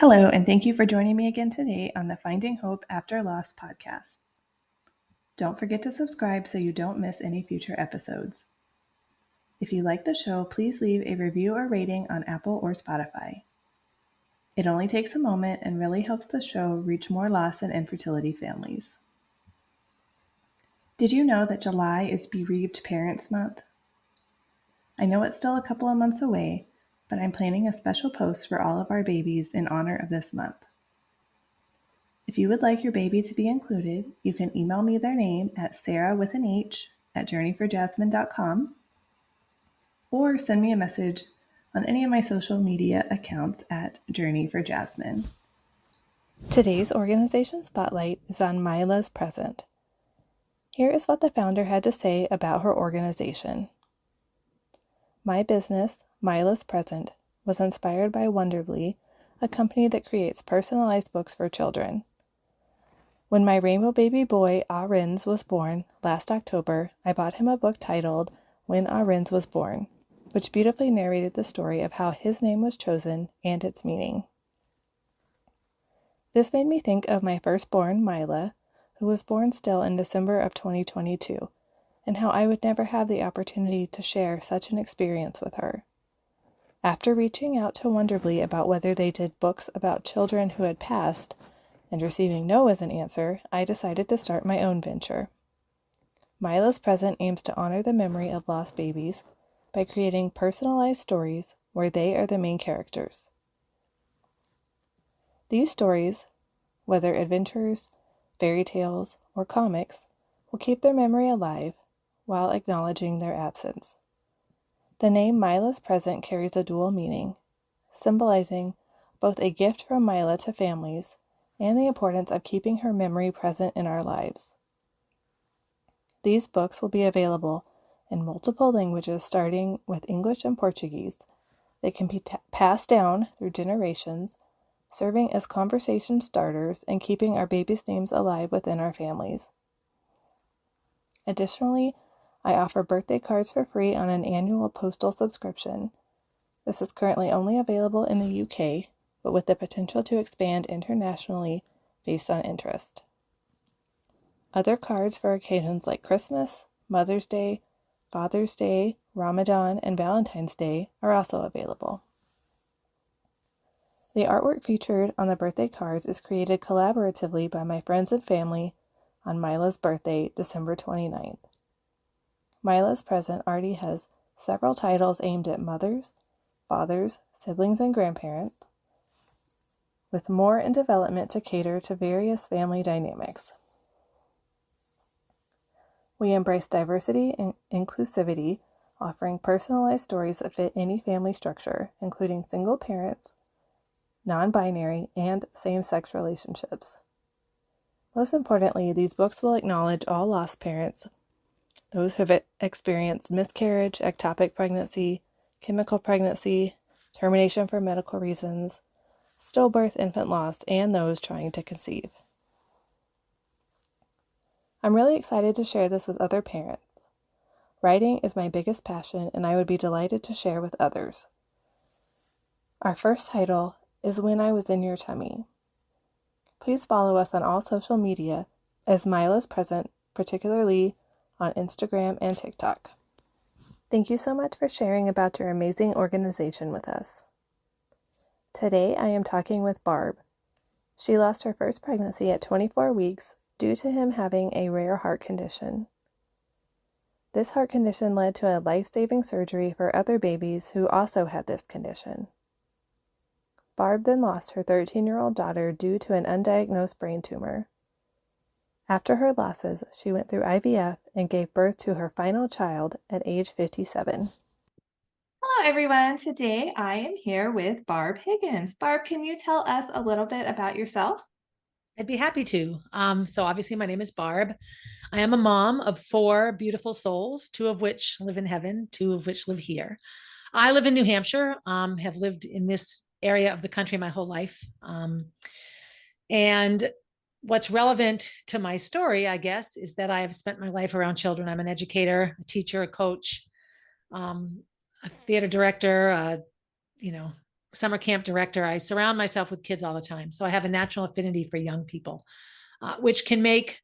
Hello, and thank you for joining me again today on the Finding Hope After Loss podcast. Don't forget to subscribe so you don't miss any future episodes. If you like the show, please leave a review or rating on Apple or Spotify. It only takes a moment and really helps the show reach more loss and infertility families. Did you know that July is Bereaved Parents Month? I know it's still a couple of months away, but I'm planning a special post for all of our babies in honor of this month. If you would like your baby to be included, you can email me their name at sarah@journeyforjasmine.com or send me a message on any of my social media accounts at Journey for Jasmine. Today's organization spotlight is on Mila's Present. Here is what the founder had to say about her organization. My business, Mila's Present, was inspired by Wonderly, a company that creates personalized books for children. When my rainbow baby boy, Arins, was born last October, I bought him a book titled When Arins Was Born, which beautifully narrated the story of how his name was chosen and its meaning. This made me think of my firstborn, Mila, who was born still in December of 2022, and how I would never have the opportunity to share such an experience with her. After reaching out to Wonderly about whether they did books about children who had passed, and receiving no as an answer, I decided to start my own venture. Mila's Present aims to honor the memory of lost babies by creating personalized stories where they are the main characters. These stories, whether adventures, fairy tales, or comics, will keep their memory alive while acknowledging their absence. The name Mila's Present carries a dual meaning, symbolizing both a gift from Mila to families and the importance of keeping her memory present in our lives. These books will be available in multiple languages starting with English and Portuguese. They can be passed down through generations, serving as conversation starters and keeping our babies' names alive within our families. Additionally, I offer birthday cards for free on an annual postal subscription. This is currently only available in the UK, but with the potential to expand internationally based on interest. Other cards for occasions like Christmas, Mother's Day, Father's Day, Ramadan, and Valentine's Day are also available. The artwork featured on the birthday cards is created collaboratively by my friends and family on Mila's birthday, December 29th. Mila's Present already has several titles aimed at mothers, fathers, siblings, and grandparents, with more in development to cater to various family dynamics. We embrace diversity and inclusivity, offering personalized stories that fit any family structure, including single parents, non-binary, and same-sex relationships. Most importantly, these books will acknowledge all lost parents, those who have experienced miscarriage, ectopic pregnancy, chemical pregnancy, termination for medical reasons, stillbirth, infant loss, and those trying to conceive. I'm really excited to share this with other parents. Writing is my biggest passion, and I would be delighted to share with others. Our first title is When I Was in Your Tummy. Please follow us on all social media as Mila's Present, particularly on Instagram and TikTok. Thank you so much for sharing about your amazing organization with us. Today I am talking with Barb. She lost her first pregnancy at 24 weeks due to him having a rare heart condition. This heart condition led to a life-saving surgery for other babies who also had this condition. Barb then lost her 13-year-old daughter due to an undiagnosed brain tumor. After her losses, she went through IVF and gave birth to her final child at age 57. Hello, everyone. Today I am here with Barb Higgins. Barb, can you tell us a little bit about yourself? I'd be happy to. So obviously my name is Barb. I am a mom of four beautiful souls, two of which live in heaven, two of which live here. I live in New Hampshire, have lived in this area of the country my whole life. And what's relevant to my story, I guess, is that I have spent my life around children. I'm an educator, a teacher, a coach, a theater director, you know, summer camp director, I surround myself with kids all the time. So I have a natural affinity for young people, which can make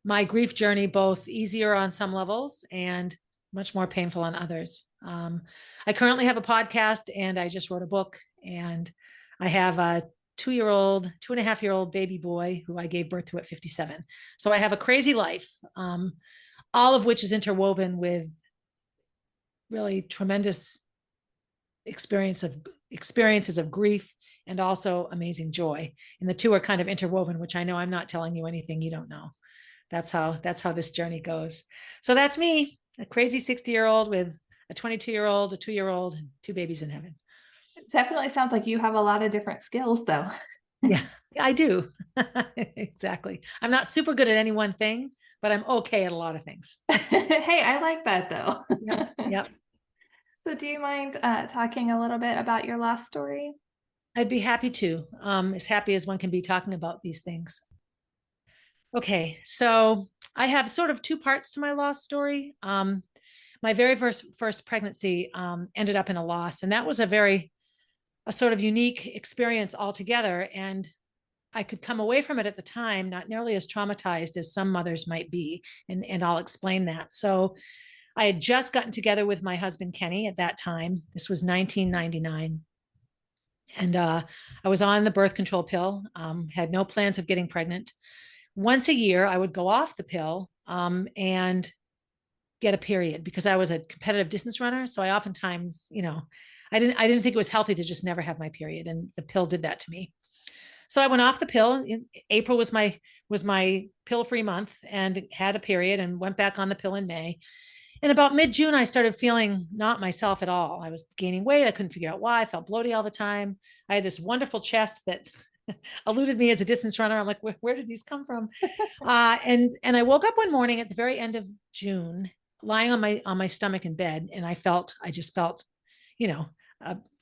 my grief journey both easier on some levels and much more painful on others. I currently have a podcast and I just wrote a book, and I have a 2 year old, 2.5 year old baby boy who I gave birth to at 57. So I have a crazy life, all of which is interwoven with really tremendous experiences of grief and also amazing joy. And the two are kind of interwoven, which I know I'm not telling you anything you don't know. That's how this journey goes. So that's me, a crazy 60-year-old with a 22-year-old, a 2 year old, and two babies in heaven. It definitely sounds like you have a lot of different skills, though. Yeah, I do. Exactly. I'm not super good at any one thing, but I'm okay at a lot of things. Hey, I like that though. Yep. Yep. So, do you mind talking a little bit about your last story? I'd be happy to, as happy as one can be talking about these things. Okay, so I have sort of two parts to my loss story. My very first pregnancy ended up in a loss, and that was a sort of unique experience altogether. And I could come away from it at the time not nearly as traumatized as some mothers might be, and I'll explain that. So I had just gotten together with my husband Kenny at that time. This was 1999. And I was on the birth control pill, had no plans of getting pregnant. Once a year, I would go off the pill and get a period because I was a competitive distance runner. So I oftentimes, I didn't think it was healthy to just never have my period, and the pill did that to me. So I went off the pill. April was my pill-free month, and had a period, and went back on the pill in May. And about mid-June, I started feeling not myself at all. I was gaining weight. I couldn't figure out why. I felt bloated all the time. I had this wonderful chest that eluded me as a distance runner. I'm like, where did these come from? And I woke up one morning at the very end of June, lying on my stomach in bed, and I just felt, you know,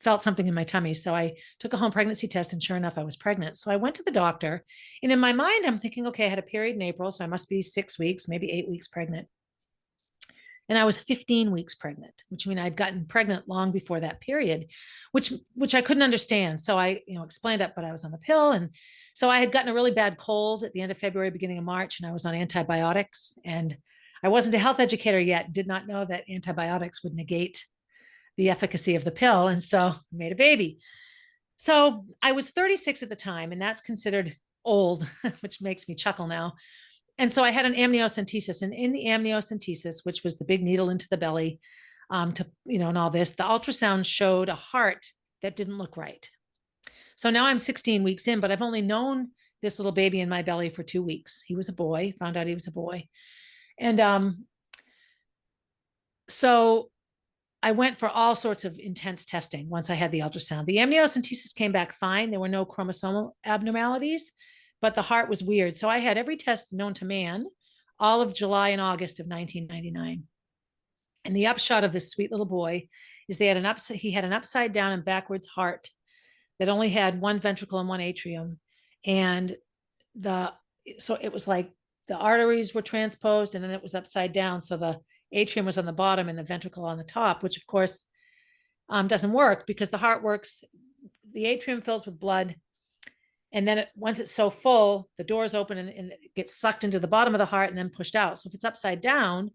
felt something in my tummy. So I took a home pregnancy test, and sure enough, I was pregnant. So I went to the doctor, and in my mind, I'm thinking, okay, I had a period in April, so I must be 6 weeks, maybe 8 weeks pregnant. And I was 15 weeks pregnant, which means I'd gotten pregnant long before that period, which I couldn't understand. So I, explained it, but I was on the pill. And so I had gotten a really bad cold at the end of February, beginning of March, and I was on antibiotics. And I wasn't a health educator yet, did not know that antibiotics would negate the efficacy of the pill. And so I made a baby. So I was 36 at the time, and that's considered old, which makes me chuckle now. And so I had an amniocentesis, and in the amniocentesis, which was the big needle into the belly, and all this, the ultrasound showed a heart that didn't look right. So now I'm 16 weeks in, but I've only known this little baby in my belly for 2 weeks. He was a boy, found out he was a boy. And so I went for all sorts of intense testing once I had the ultrasound. The amniocentesis came back fine. There were no chromosomal abnormalities, but the heart was weird. So I had every test known to man all of July and August of 1999. And the upshot of this sweet little boy is he had an upside down and backwards heart that only had one ventricle and one atrium. And so it was like the arteries were transposed, and then it was upside down. So the atrium was on the bottom and the ventricle on the top, which of course doesn't work, because the heart works. The atrium fills with blood, and then once it's so full, the doors open, and it gets sucked into the bottom of the heart and then pushed out. So if it's upside down,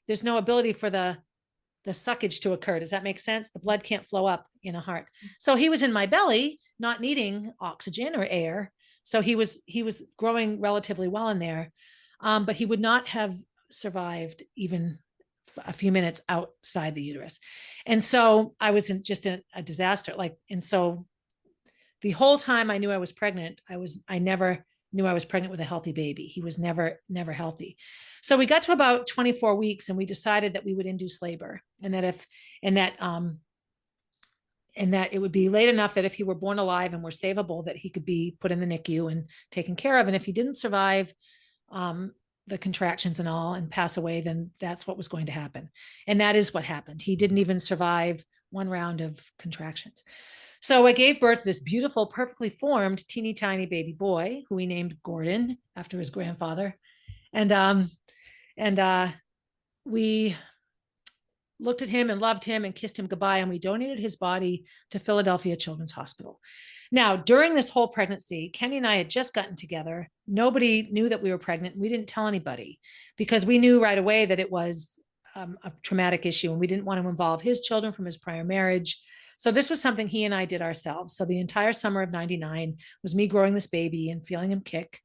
there's no ability for the suckage to occur. Does that make sense? The blood can't flow up in a heart. So he was in my belly, not needing oxygen or air. So he was growing relatively well in there, but he would not have survived even a few minutes outside the uterus. And so I was just in a disaster. And so the whole time I knew I was pregnant, I never knew I was pregnant with a healthy baby. He was never healthy. So we got to about 24 weeks, and we decided that we would induce labor, and that it would be late enough that if he were born alive and were savable, that he could be put in the NICU and taken care of. And if he didn't survive the contractions and all and pass away, then that's what was going to happen. And that is what happened. He didn't even survive one round of contractions. So I gave birth to this beautiful, perfectly formed, teeny tiny baby boy who we named Gordon after his grandfather. And we looked at him and loved him and kissed him goodbye. And we donated his body to Philadelphia Children's Hospital. Now, during this whole pregnancy, Kenny and I had just gotten together. Nobody knew that we were pregnant. We didn't tell anybody because we knew right away that it was a traumatic issue and we didn't want to involve his children from his prior marriage. So this was something he and I did ourselves. So the entire summer of 99 was me growing this baby and feeling him kick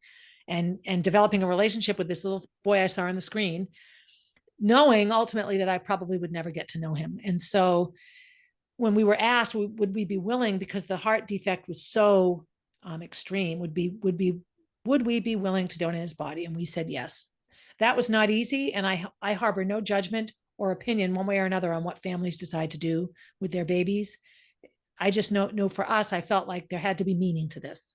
and developing a relationship with this little boy I saw on the screen, knowing ultimately that I probably would never get to know him. And so when we were asked, would we be willing, because the heart defect was so extreme, would we be willing to donate his body? And we said yes. That was not easy. And I harbor no judgment or opinion one way or another on what families decide to do with their babies. I just know for us, I felt like there had to be meaning to this.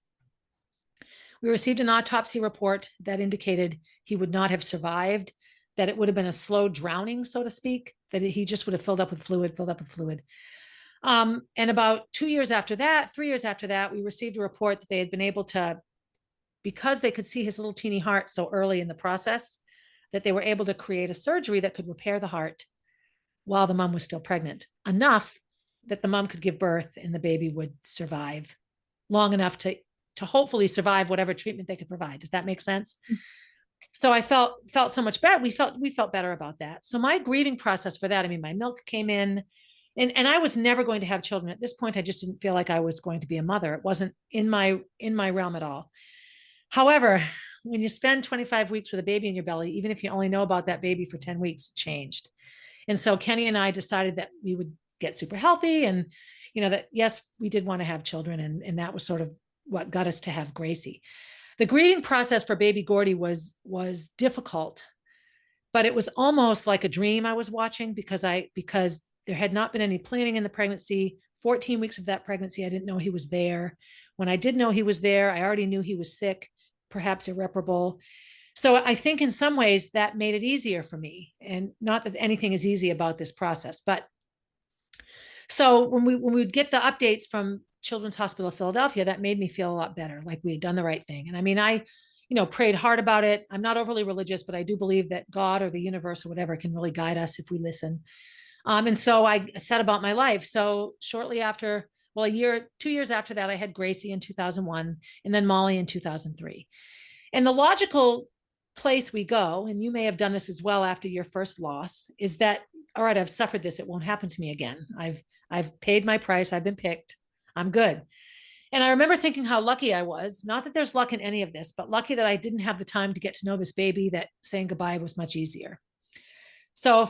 We received an autopsy report that indicated he would not have survived, that it would have been a slow drowning, so to speak, that he just would have filled up with fluid. And about 3 years after that, we received a report that they had been able to, because they could see his little teeny heart so early in the process, that they were able to create a surgery that could repair the heart while the mom was still pregnant, enough that the mom could give birth and the baby would survive long enough to hopefully survive whatever treatment they could provide. Does that make sense? So I felt so much better. We felt better about that. So my grieving process for that, I mean, my milk came in, and I was never going to have children at this point. I just didn't feel like I was going to be a mother. It wasn't in my realm at all. However, when you spend 25 weeks with a baby in your belly, even if you only know about that baby for 10 weeks, it changed. And so Kenny and I decided that we would get super healthy, and that yes, we did want to have children, and that was sort of what got us to have Gracie. The grieving process for baby Gordy was difficult, but it was almost like a dream I was watching because there had not been any planning in the pregnancy. 14 weeks of that pregnancy, I didn't know he was there. When I did know he was there, I already knew he was sick, perhaps irreparable. So I think in some ways that made it easier for me, and not that anything is easy about this process, but so when we would get the updates from Children's Hospital of Philadelphia, that made me feel a lot better, like we had done the right thing. And I mean, I prayed hard about it. I'm not overly religious, but I do believe that God or the universe or whatever can really guide us if we listen. And so I set about my life. So shortly after, well, 2 years after that, I had Gracie in 2001 and then Molly in 2003. And the logical place we go, and you may have done this as well after your first loss, is that, all right, I've suffered this. It won't happen to me again. I've paid my price. I've been picked. I'm good. And I remember thinking how lucky I was. Not that there's luck in any of this, but lucky that I didn't have the time to get to know this baby, that saying goodbye was much easier. So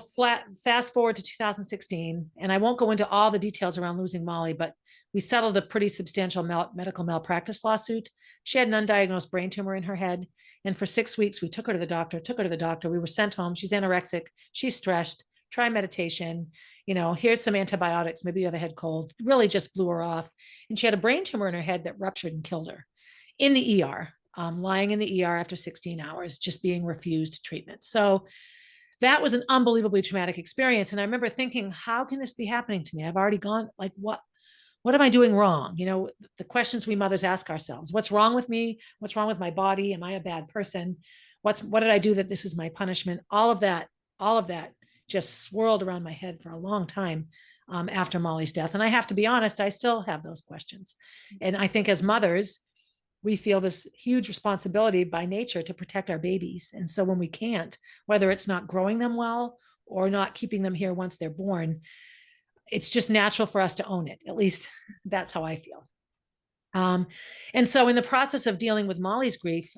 fast forward to 2016, and I won't go into all the details around losing Molly, but we settled a pretty substantial medical malpractice lawsuit. She had an undiagnosed brain tumor in her head. And for 6 weeks, we took her to the doctor. We were sent home. She's anorexic. She's stressed. Try meditation. Here's some antibiotics. Maybe you have a head cold. Really just blew her off. And she had a brain tumor in her head that ruptured and killed her in the ER, lying in the ER after 16 hours, just being refused treatment. So that was an unbelievably traumatic experience. And I remember thinking, how can this be happening to me? I've already gone, like, what am I doing wrong? The questions we mothers ask ourselves: what's wrong with me? What's wrong with my body? Am I a bad person? What did I do that this is my punishment? All of that just swirled around my head for a long time after Molly's death. And I have to be honest, I still have those questions. And I think as mothers, we feel this huge responsibility by nature to protect our babies. And so when we can't, whether it's not growing them well or not keeping them here once they're born, it's just natural for us to own it. At least that's how I feel. And so in the process of dealing with Molly's grief,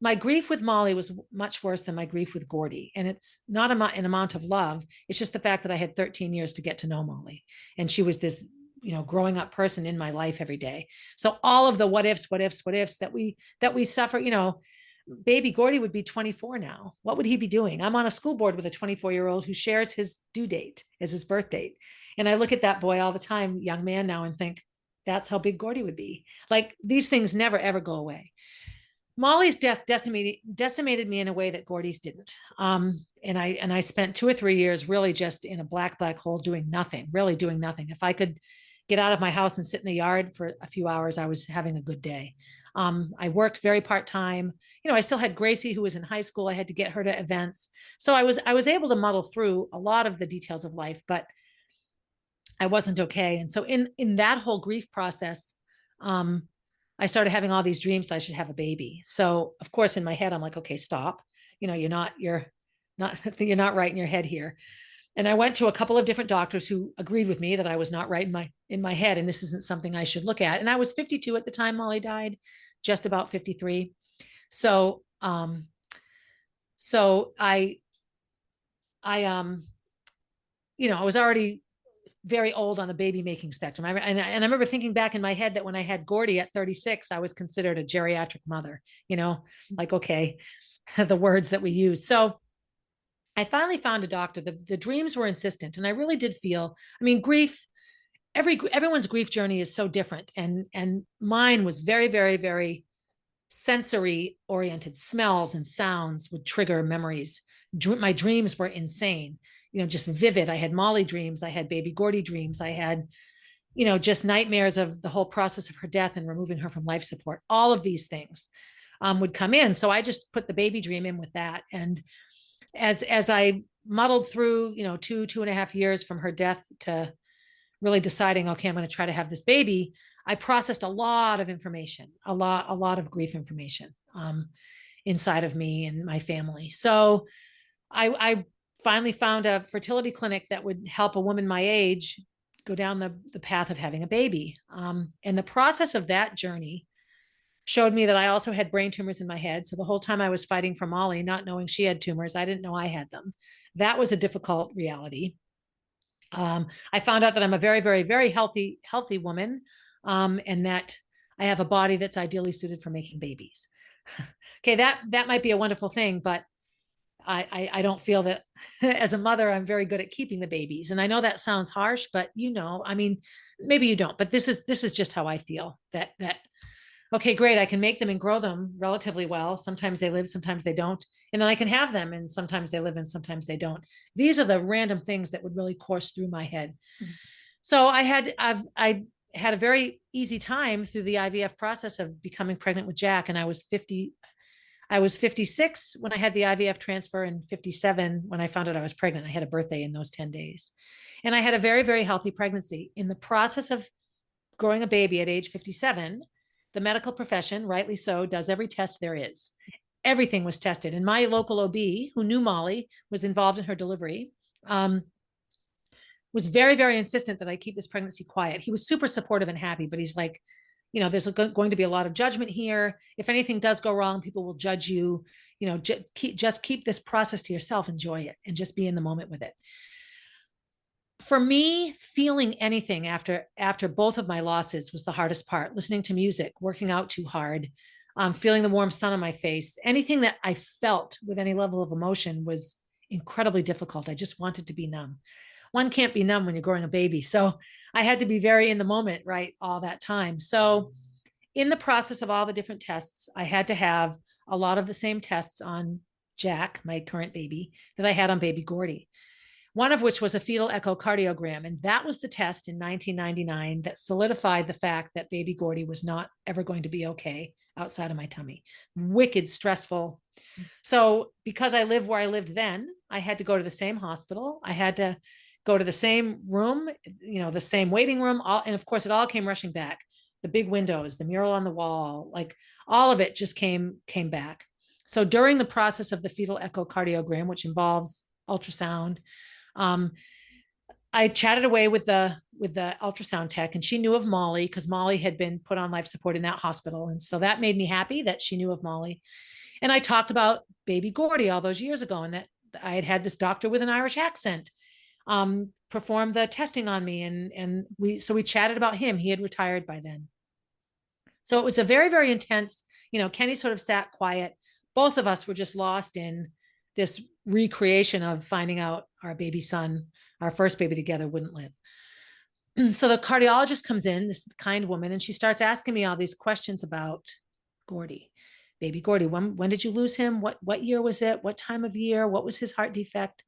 my grief with Molly was much worse than my grief with Gordy. And it's not an amount of love. It's just the fact that I had 13 years to get to know Molly. And she was this, growing up person in my life every day. So all of the what ifs that we suffer, baby Gordy would be 24 now. What would he be doing? I'm on a school board with a 24-year-old who shares his due date as his birth date. And I look at that boy all the time, young man now, and think, that's how big Gordy would be. Like, these things never, ever go away. Molly's death decimated me in a way that Gordy's didn't. And I spent 2 or 3 years really just in a black hole doing nothing. If I could get out of my house and sit in the yard for a few hours, I was having a good day. I worked very part-time. I still had Gracie, who was in high school. I had to get her to events. So I was able to muddle through a lot of the details of life, but I wasn't okay. And so in that whole grief process, um, I started having all these dreams that I should have a baby. So of course, in my head, I'm like, okay, stop. You're not right in your head here. And I went to a couple of different doctors who agreed with me that I was not right in my head, and this isn't something I should look at. And I was 52 at the time Molly died, just about 53. So so I was already very old on the baby making spectrum. And I remember thinking back in my head that when I had Gordy at 36, I was considered a geriatric mother, like, okay, the words that we use. So I finally found a doctor. The dreams were insistent. And I really did feel, grief, everyone's grief journey is so different. And mine was very, very, very sensory oriented. Smells and sounds would trigger memories. My dreams were insane, just vivid. I had Molly dreams. I had baby Gordy dreams. I had, just nightmares of the whole process of her death and removing her from life support. All of these things would come in. So I just put the baby dream in with that. And as I muddled through, 2.5 years from her death to really deciding, okay, I'm going to try to have this baby, I processed a lot of information, a lot of grief information inside of me and my family. So I finally found a fertility clinic that would help a woman my age go down the path of having a baby. And the process of that journey showed me that I also had brain tumors in my head. So the whole time I was fighting for Molly, not knowing she had tumors, I didn't know I had them. That was a difficult reality. I found out that I'm a very, very, very healthy woman, and that I have a body that's ideally suited for making babies. Okay, that might be a wonderful thing, but I don't feel that as a mother I'm very good at keeping the babies. And I know that sounds harsh, but maybe you don't. But this is just how I feel. That okay, great, I can make them and grow them relatively well. Sometimes they live, sometimes they don't. And then I can have them, and sometimes they live and sometimes they don't. These are the random things that would really course through my head. Mm-hmm. So I had a very easy time through the IVF process of becoming pregnant with Jack. And I was 56 when I had the IVF transfer, and 57 when I found out I was pregnant. I had a birthday in those 10 days. And I had a very, very healthy pregnancy. In the process of growing a baby at age 57, the medical profession, rightly so, does every test there is. Everything was tested. And my local OB, who knew Molly, was involved in her delivery, was very, very insistent that I keep this pregnancy quiet. He was super supportive and happy, but he's like, there's going to be a lot of judgment here. If anything does go wrong, people will judge you. Just keep this process to yourself, enjoy it, and just be in the moment with it. For me, feeling anything after both of my losses was the hardest part. Listening to music, working out too hard, feeling the warm sun on my face, anything that I felt with any level of emotion was incredibly difficult. I just wanted to be numb. One can't be numb when you're growing a baby. So I had to be very in the moment, right, all that time. So in the process of all the different tests, I had to have a lot of the same tests on Jack, my current baby, that I had on baby Gordy. One of which was a fetal echocardiogram. And that was the test in 1999 that solidified the fact that baby Gordy was not ever going to be okay outside of my tummy. Wicked stressful. So because I lived where I lived then, I had to go to the same hospital. I had to go to the same room, the same waiting room. And of course, it all came rushing back. The big windows, the mural on the wall, like all of it just came back. So during the process of the fetal echocardiogram, which involves ultrasound, I chatted away with the ultrasound tech, and she knew of Molly because Molly had been put on life support in that hospital. And so that made me happy that she knew of Molly. And I talked about baby Gordy all those years ago, and that I had this doctor with an Irish accent perform the testing on me. And we chatted about him. He had retired by then. So it was a very, very intense, Kenny sort of sat quiet. Both of us were just lost in this recreation of finding out our baby son, our first baby together, wouldn't live. So the cardiologist comes in, this kind woman, and she starts asking me all these questions about Gordy, baby Gordy. When did you lose him? What year was it? What time of year? What was his heart defect?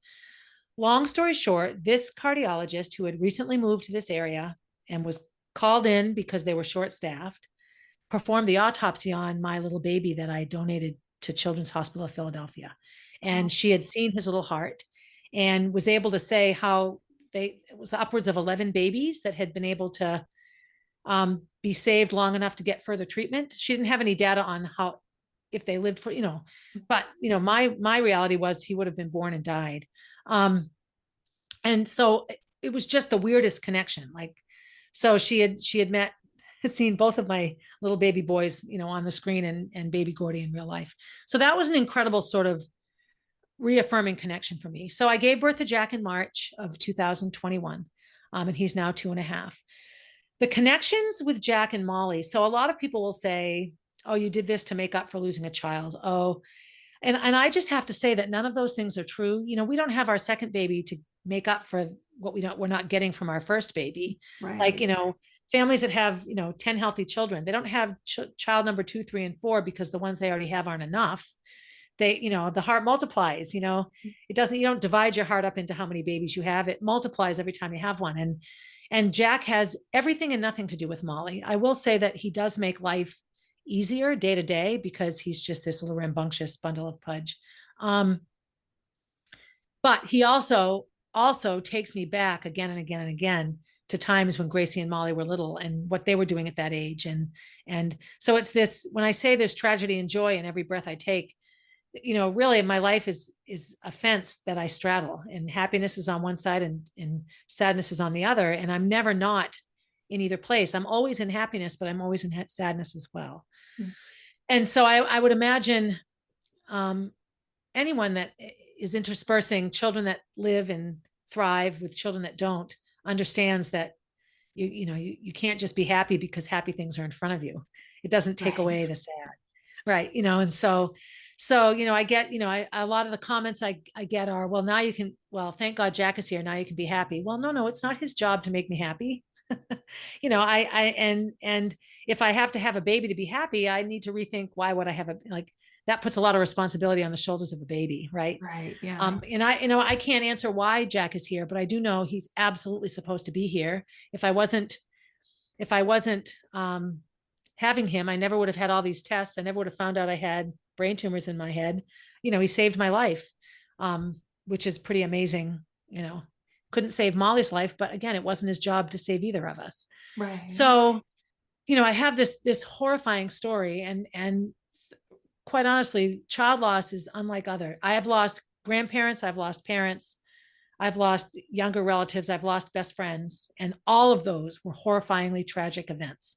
Long story short, this cardiologist, who had recently moved to this area and was called in because they were short-staffed, performed the autopsy on my little baby that I donated to Children's Hospital of Philadelphia. And Wow. she had seen his little heart and was able to say how it was upwards of 11 babies that had been able to be saved long enough to get further treatment. She didn't have any data on how, if they lived for, but my reality was he would have been born and died. And so it was just the weirdest connection. Like, so she had seen both of my little baby boys, on the screen, and baby Gordy in real life. So that was an incredible sort of reaffirming connection for me. So I gave birth to Jack in March of 2021, and he's now 2.5. The connections with Jack and Molly. So a lot of people will say, "Oh, you did this to make up for losing a child." Oh, and I just have to say that none of those things are true. We don't have our second baby to make up for what we're not getting from our first baby. Like, Right. families that have, 10 healthy children, they don't have child number 2, 3, and 4 because the ones they already have aren't enough. The heart multiplies, it doesn't, you don't divide your heart up into how many babies you have. It multiplies every time you have one. And Jack has everything and nothing to do with Molly. I will say that he does make life easier day to day because he's just this little rambunctious bundle of pudge. But he also takes me back again and again and again to times when Gracie and Molly were little and what they were doing at that age. And so it's this, when I say there's tragedy and joy in every breath I take, really my life is a fence that I straddle, and happiness is on one side and sadness is on the other. And I'm never not in either place. I'm always in happiness, but I'm always in sadness as well. Mm. And so I would imagine anyone that is interspersing children that live and thrive with children that don't understands that you can't just be happy because happy things are in front of you. It doesn't take Right. away the sad. Right. And so, I get, a lot of the comments I get are, well, now you can, well, thank God Jack is here. Now you can be happy. Well, no, it's not his job to make me happy. And if I have to have a baby to be happy, I need to rethink why would I have that puts a lot of responsibility on the shoulders of a baby. Right. Right. Yeah. And I can't answer why Jack is here, but I do know he's absolutely supposed to be here. If I wasn't having him, I never would have had all these tests. I never would have found out I had brain tumors in my head. He saved my life, which is pretty amazing. Couldn't save Molly's life, but again, it wasn't his job to save either of us. Right. So, I have this horrifying story, and quite honestly, child loss is unlike other. I have lost grandparents, I've lost parents, I've lost younger relatives, I've lost best friends, and all of those were horrifyingly tragic events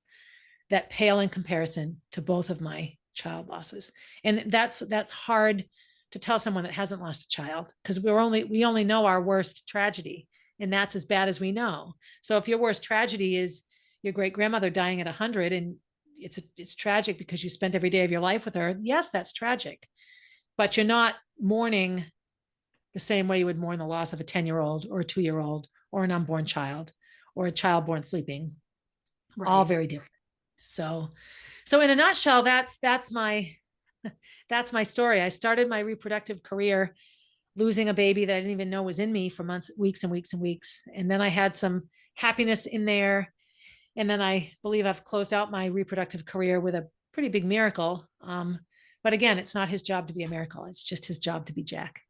that pale in comparison to both of my child losses. And that's hard to tell someone that hasn't lost a child, because we only know our worst tragedy, and that's as bad as we know. So if your worst tragedy is your great grandmother dying at 100, and it's tragic because you spent every day of your life with her, yes, that's tragic, but you're not mourning the same way you would mourn the loss of a 10-year-old or a 2-year-old or an unborn child or a child born sleeping. All Right. very different. So in a nutshell, that's my story. I started my reproductive career losing a baby that I didn't even know was in me for months, weeks and weeks and weeks. And then I had some happiness in there. And then I believe I've closed out my reproductive career with a pretty big miracle. But again, it's not his job to be a miracle. It's just his job to be Jack.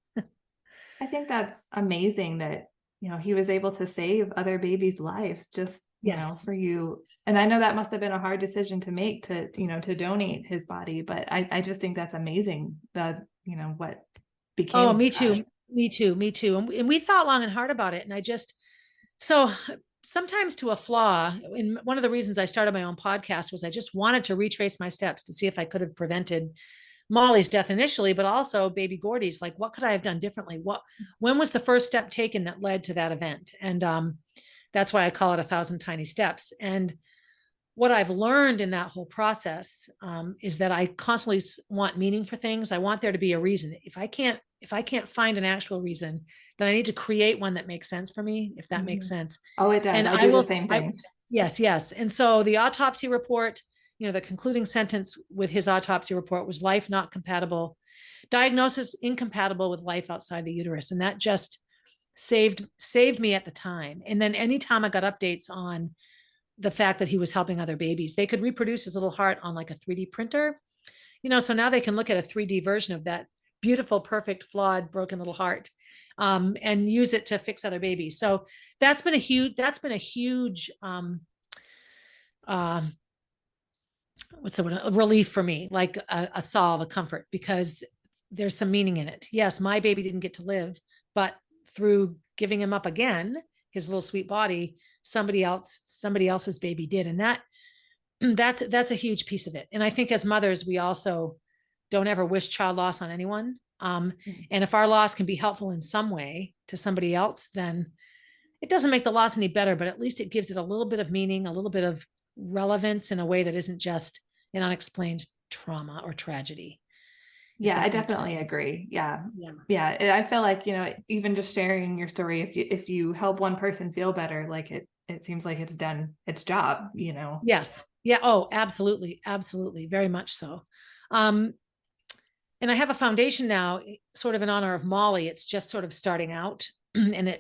I think that's amazing that, he was able to save other babies' lives just, Yes. for you. And I know that must have been a hard decision to make to donate his body, but I just think that's amazing that, what became Oh, of me that. too. Me too. Me too. And we thought long and hard about it. And so sometimes to a flaw, and one of the reasons I started my own podcast was I just wanted to retrace my steps to see if I could have prevented Molly's death initially, but also baby Gordy's. Like, what could I have done differently? When was the first step taken that led to that event? And that's why I call it 1,000 tiny steps. And what I've learned in that whole process is that I constantly want meaning for things. I want there to be a reason. If I can't find an actual reason, then I need to create one that makes sense for me, if that makes Mhm. sense. Oh, it does. And I I do the will, same I, thing. yes. And so the autopsy report, the concluding sentence with his autopsy report was life not compatible, diagnosis incompatible with life outside the uterus. And that just saved me at the time. And then anytime I got updates on the fact that he was helping other babies. They could reproduce his little heart on like a 3D printer, so now they can look at a 3D version of that beautiful, perfect, flawed, broken little heart, and use it to fix other babies. So that's been a huge uh, what's the word? A relief for me, like a solve, a comfort, because there's some meaning in it. Yes, my baby didn't get to live, but through giving him up again, his little sweet body, somebody else's baby did. And that's a huge piece of it. And I think as mothers, we also don't ever wish child loss on anyone. And if our loss can be helpful in some way to somebody else, then it doesn't make the loss any better, but at least it gives it a little bit of meaning, a little bit of relevance in a way that isn't just an unexplained trauma or tragedy. Yeah, I definitely agree. Yeah. Yeah. Yeah. I feel like, even just sharing your story, if you help one person feel better, like it seems like it's done its job, Yes. Yeah. Oh, absolutely. Absolutely. Very much so. And I have a foundation now, sort of in honor of Molly. It's just sort of starting out, and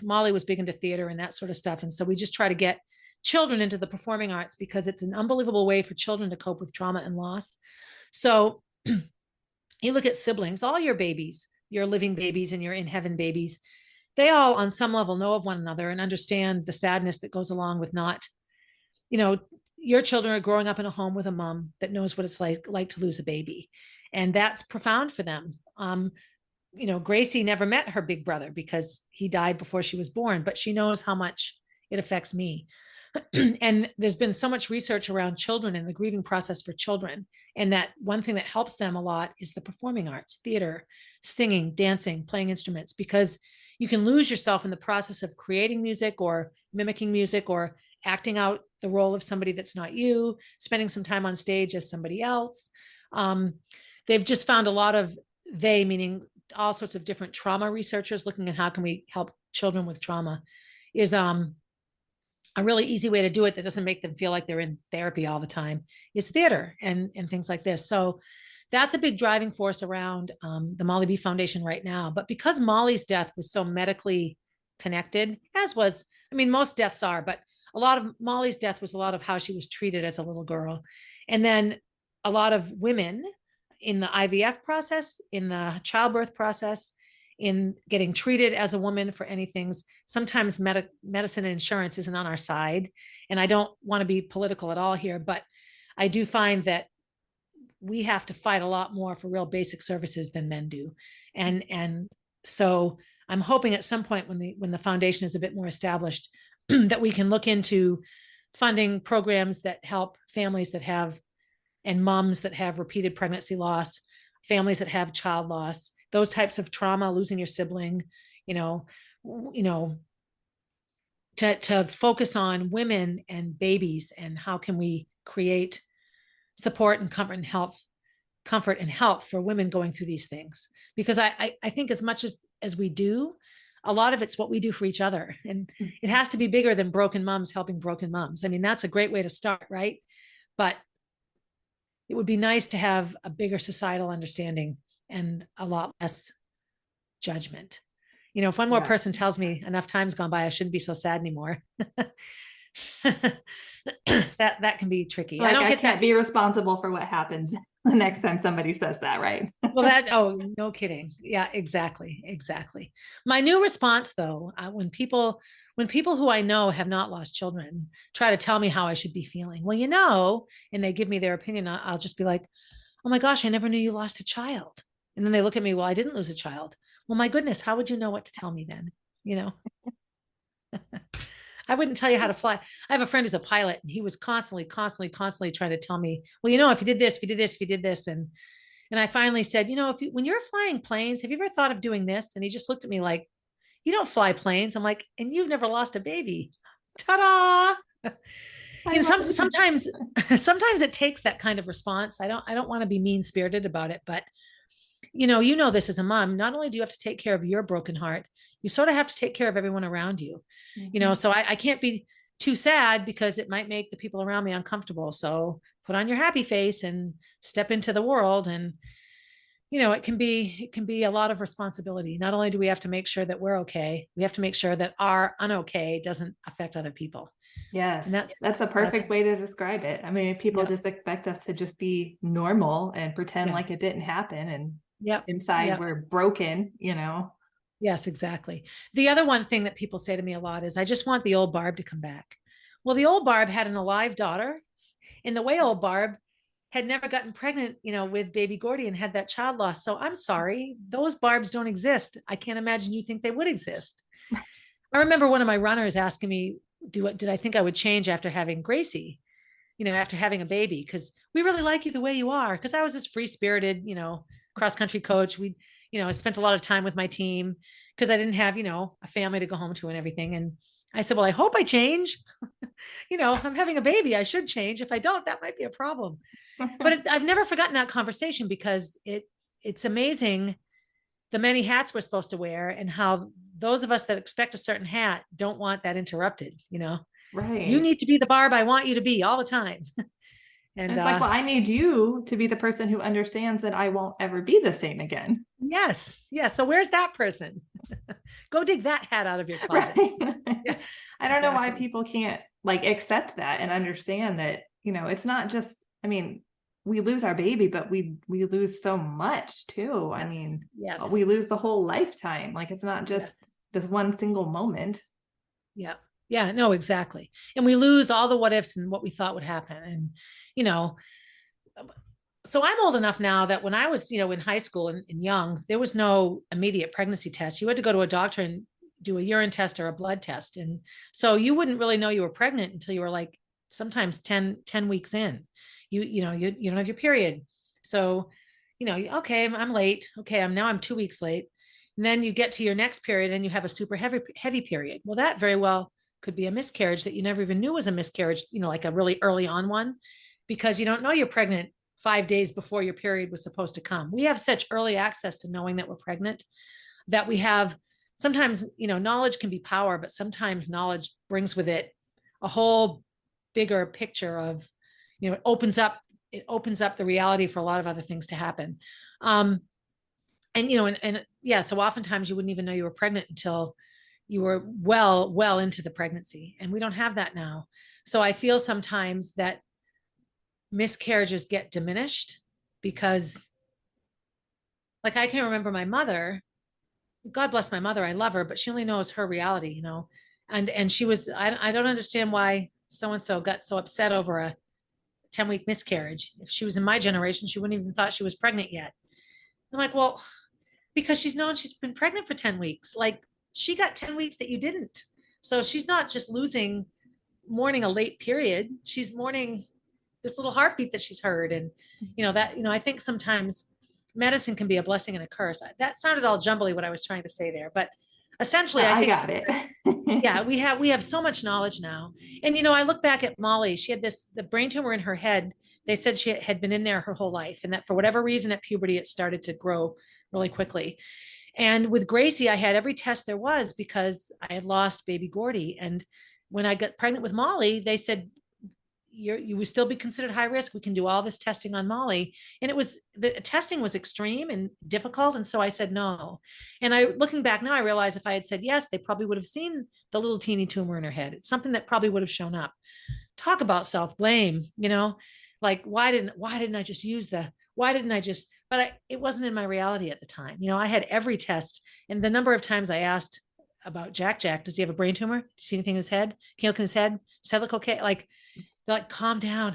Molly was big into theater and that sort of stuff. And so we just try to get children into the performing arts because it's an unbelievable way for children to cope with trauma and loss. So you look at siblings, all your babies, your living babies and your in heaven babies, they all on some level know of one another and understand the sadness that goes along with not, you know, your children are growing up in a home with a mom that knows what it's like to lose a baby. And that's profound for them. Gracie never met her big brother because he died before she was born, but she knows how much it affects me. And there's been so much research around children and the grieving process for children. And that one thing that helps them a lot is the performing arts, theater, singing, dancing, playing instruments, because you can lose yourself in the process of creating music or mimicking music or acting out the role of somebody that's not you, spending some time on stage as somebody else. They've just found a lot of, meaning all sorts of different trauma researchers looking at how can we help children with trauma, is a really easy way to do it that doesn't make them feel like they're in therapy all the time is theater and things like this. So that's a big driving force around the Molly B Foundation right now. But because Molly's death was so medically connected, as was, most deaths are, but a lot of Molly's death was a lot of how she was treated as a little girl. And then a lot of women in the IVF process, in the childbirth process, in getting treated as a woman for anything. Sometimes medicine and insurance isn't on our side. And I don't want to be political at all here, but I do find that we have to fight a lot more for real basic services than men do. And so I'm hoping at some point when the foundation is a bit more established, that we can look into funding programs that help families that have, and moms that have repeated pregnancy loss, families that have child loss, those types of trauma, losing your sibling, to focus on women and babies and how can we create support and comfort and health for women going through these things. Because I think as much as we do, a lot of it's what we do for each other. And it has to be bigger than broken moms helping broken moms. That's a great way to start, right? But it would be nice to have a bigger societal understanding and a lot less judgment. If one more person tells me enough time's gone by, I shouldn't be so sad anymore. that can be tricky. Like, I can't be responsible for what happens the next time somebody says that, right? Well, no kidding. Yeah, exactly. My new response though, when people who I know have not lost children try to tell me how I should be feeling, and they give me their opinion, I'll just be like, oh my gosh, I never knew you lost a child. And then they look at me, well, I didn't lose a child. Well, my goodness, how would you know what to tell me then? I wouldn't tell you how to fly. I have a friend who's a pilot, and he was constantly trying to tell me, well, if you did this, if you did this. And I finally said, when you're flying planes, have you ever thought of doing this? And he just looked at me like, you don't fly planes. I'm like, and you've never lost a baby. Ta-da. Sometimes it takes that kind of response. I don't want to be mean spirited about it, but this as a mom, not only do you have to take care of your broken heart, you sort of have to take care of everyone around you. So I can't be too sad because it might make the people around me uncomfortable. So put on your happy face and step into the world. And, it can be a lot of responsibility. Not only do we have to make sure that we're okay, we have to make sure that our unokay doesn't affect other people. Yes, And that's a that's, perfect way to describe it. I mean, people yeah, just expect us to just be normal and pretend yeah, like it didn't happen, and yeah, inside yeah. we're broken, you know? Yes, exactly. The other one thing that people say to me a lot is, I just want the old Barb to come back. Well, the old Barb had an alive daughter, and the way old Barb had never gotten pregnant, with baby Gordy and had that child loss. So I'm sorry, those Barbs don't exist. I can't imagine you think they would exist. I remember one of my runners asking me, did I think I would change after having Gracie, after having a baby? Because we really like you the way you are. Because I was this free spirited, cross country coach. I spent a lot of time with my team because I didn't have, a family to go home to and everything. And I said, well, I hope I change. I'm having a baby. I should change. If I don't, that might be a problem. But I've never forgotten that conversation because it's amazing the many hats we're supposed to wear and how those of us that expect a certain hat don't want that interrupted. You Right. need to be the Barb I want you to be all the time. And And it's like, well, I need you to be the person who understands that I won't ever be the same again. yes, yes. So where's that person? Go dig that hat out of your closet. Right. Yeah, I don't know why exactly. people can't like accept that and understand that, it's not just, I mean, we lose our baby, but we lose so much too. I Yes, mean, we yes, lose the whole lifetime. Like it's not yes. just this one single moment. Yeah. Yeah, no, exactly. And we lose all the what ifs and what we thought would happen. And, you know, so I'm old enough now that when I was, in high school and young, there was no immediate pregnancy test. You had to go to a doctor and do a urine test or a blood test. And so you wouldn't really know you were pregnant until you were like sometimes ten weeks in. You don't have your period. So, okay, I'm late. Okay, I'm 2 weeks late. And then you get to your next period and you have a super heavy period. Well, that very well could be a miscarriage that you never even knew was a miscarriage, like a really early on one, because you don't know you're pregnant 5 days before your period was supposed to come. We have such early access to knowing that we're pregnant that we have sometimes, knowledge can be power, but sometimes knowledge brings with it a whole bigger picture of, it opens up the reality for a lot of other things to happen. And yeah, so oftentimes you wouldn't even know you were pregnant until you were well into the pregnancy. And we don't have that now. So I feel sometimes that miscarriages get diminished because, like, I can remember my mother, God bless my mother, I love her, but she only knows her reality, and she was, I don't understand why so and so got so upset over a 10-week miscarriage. If she was in my generation, she wouldn't even thought she was pregnant yet. I'm like, well, because she's known she's been pregnant for 10 weeks. Like, she got 10 weeks that you didn't. So she's not just mourning a late period. She's mourning this little heartbeat that she's heard. And, I think sometimes medicine can be a blessing and a curse. That sounded all jumbly what I was trying to say there, but No, essentially I I think got it. sometimes, yeah, we have so much knowledge now. And, I look back at Molly, she had the brain tumor in her head. They said she had been in there her whole life, and that for whatever reason at puberty, it started to grow really quickly. And with Gracie, I had every test there was because I had lost baby Gordy. And when I got pregnant with Molly, they said, you would still be considered high risk. We can do all this testing on Molly. And the testing was extreme and difficult. And so I said no. And looking back now, I realize if I had said yes, they probably would have seen the little teeny tumor in her head. It's something that probably would have shown up. Talk about self-blame, like why didn't I just, it wasn't in my reality at the time. I had every test, and the number of times I asked about Jack, does he have a brain tumor? Do you see anything in his head? Can you look in his head? Does that look okay? Like, they're like, calm down.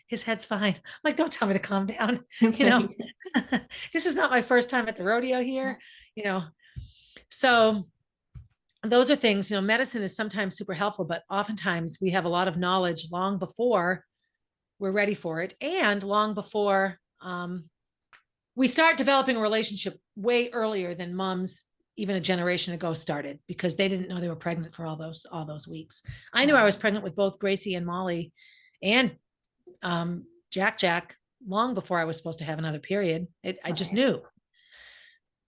His head's fine. I'm like, don't tell me to calm down. You know, Right. this is not my first time at the rodeo here, you know. So those are things, medicine is sometimes super helpful, but oftentimes we have a lot of knowledge long before we're ready for it, and long before we start developing a relationship way earlier than moms even a generation ago started, because they didn't know they were pregnant for all those weeks. I knew I was pregnant with both Gracie and Molly and Jack long before I was supposed to have another period. I just Right. knew.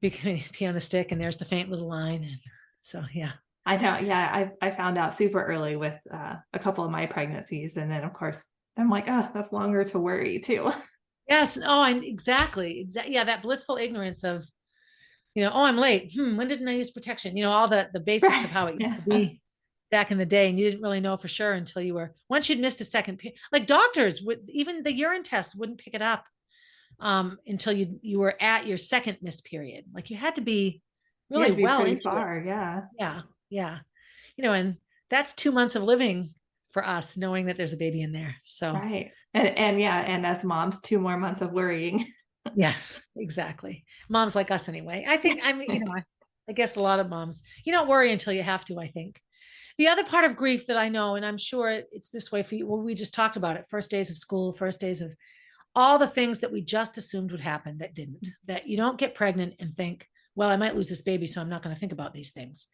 Pee on the stick, and there's the faint little line. And so, yeah. I know. Yeah, I found out super early with a couple of my pregnancies, and then of course I'm like, oh, that's longer to worry too. Yes. Oh, and exactly. Yeah, that blissful ignorance of, oh, I'm late. When didn't I use protection? All the basics Right. of how it used Yeah. to be. back in the day, and you didn't really know for sure until once you'd missed a second, like doctors would, even the urine test wouldn't pick it up until you were at your second missed period. Like you had to be You had really to be well pretty into it. far. Yeah. Yeah. Yeah. And that's 2 months of living for us, knowing that there's a baby in there. So, Right. And yeah, and as moms, 2 more months of worrying. yeah, exactly. Moms like us anyway. I think, I guess a lot of moms, you don't worry until you have to, I think. The other part of grief that I know, and I'm sure it's this way for you, well, we just talked about it, first days of school, first days of all the things that we just assumed would happen that didn't, that you don't get pregnant and think, well, I might lose this baby, so I'm not going to think about these things.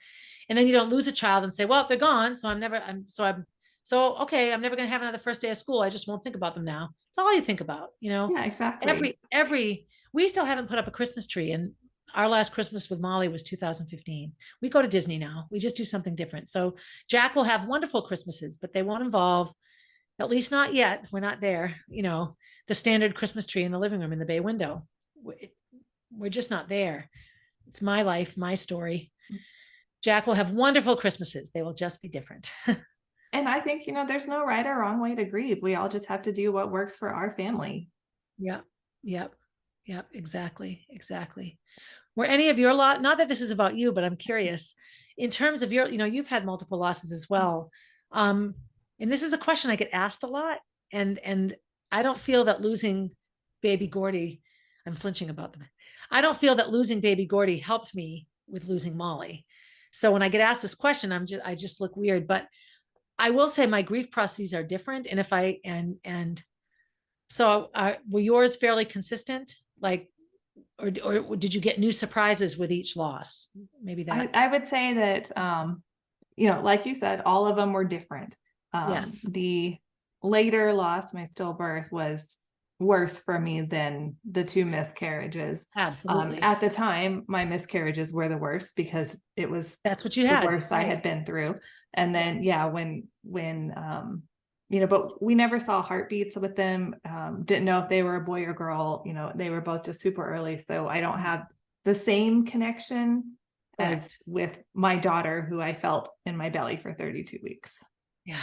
And then you don't lose a child and say, well, they're gone. So okay, I'm never going to have another first day of school. I just won't think about them now. It's all you think about, Yeah, exactly. we still haven't put up a Christmas tree. And our last Christmas with Molly was 2015. We go to Disney now. We just do something different. So Jack will have wonderful Christmases, but they won't involve, at least not yet. We're not there, the standard Christmas tree in the living room in the bay window. We're just not there. It's my life, my story. Jack will have wonderful Christmases. They will just be different. And I think, there's no right or wrong way to grieve. We all just have to do what works for our family. Yep. Yep. Yep. Exactly. Exactly. Were any of your lot, not that this is about you, but I'm curious in terms of you've had multiple losses as well. And this is a question I get asked a lot. And I don't feel that losing baby Gordy, I'm flinching about them. I don't feel that losing baby Gordy helped me with losing Molly. So when I get asked this question, I just look weird, but I will say my grief processes are different. And so were yours fairly consistent? Like, or did you get new surprises with each loss? Maybe that. I would say that, like you said, all of them were different. Yes. The later loss, my stillbirth, was worse for me than the 2 miscarriages. Absolutely. At the time, my miscarriages were the worst because that's what you the had. worst right. I had been through. And then, Yes. yeah, when but we never saw heartbeats with them. Didn't know if they were a boy or girl. They were both just super early. So I don't have the same connection Correct. as with my daughter, who I felt in my belly for 32 weeks. Yeah.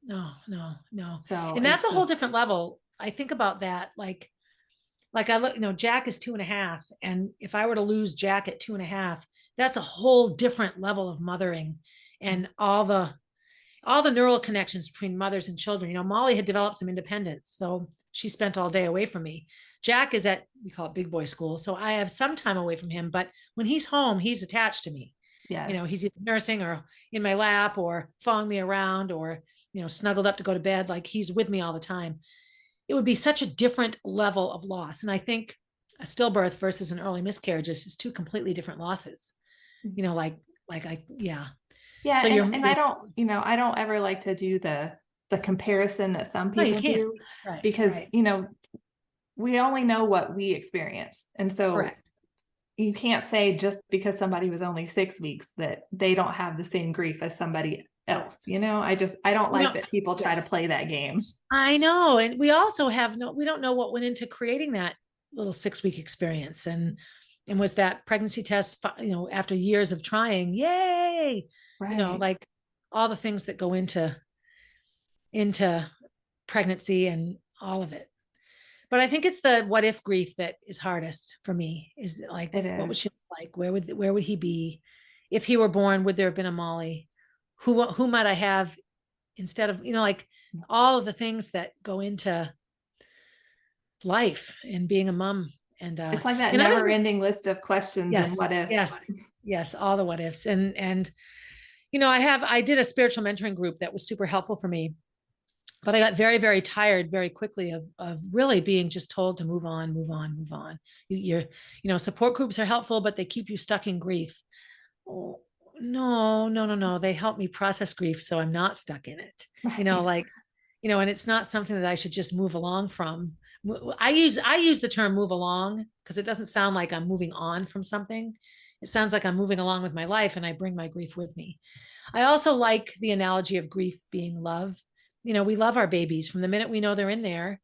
No. So, and that's a whole different level. I think about that. Like I look, Jack is 2.5. And if I were to lose Jack at 2.5, that's a whole different level of mothering and all the neural connections between mothers and children. Molly had developed some independence, so she spent all day away from me. Jack is at, we call it big boy school, so I have some time away from him, but when he's home, he's attached to me. Yes. He's either nursing or in my lap or following me around or, snuggled up to go to bed. Like he's with me all the time. It would be such a different level of loss. And I think a stillbirth versus an early miscarriage is 2 completely different losses. Yeah. Yeah. So and I don't ever like to do the comparison that some people do, right, because, right. We only know what we experience. And so Correct. You can't say just because somebody was only 6 weeks that they don't have the same grief as somebody else. I don't like that people try to play that game. I know. And we also we don't know what went into creating that little 6-week experience. And was that pregnancy test, after years of trying, yay, Right. like all the things that go into pregnancy and all of it. But I think it's the what if grief that is hardest for me. Is like, what would she look like? Where would he be if he were born? Would there have been a Molly? Who might I have instead of, like all of the things that go into life and being a mom. And it's like that never ending list of questions. Yes, and what ifs. Yes, all the what ifs. And I did a spiritual mentoring group that was super helpful for me. But I got very, very tired very quickly of really being just told to move on. Support groups are helpful, but they keep you stuck in grief. Oh, no. They help me process grief, so I'm not stuck in it. Right. And it's not something that I should just move along from. I use the term move along because it doesn't sound like I'm moving on from something. It sounds like I'm moving along with my life, and I bring my grief with me. I also like the analogy of grief being love. We love our babies from the minute we know they're in there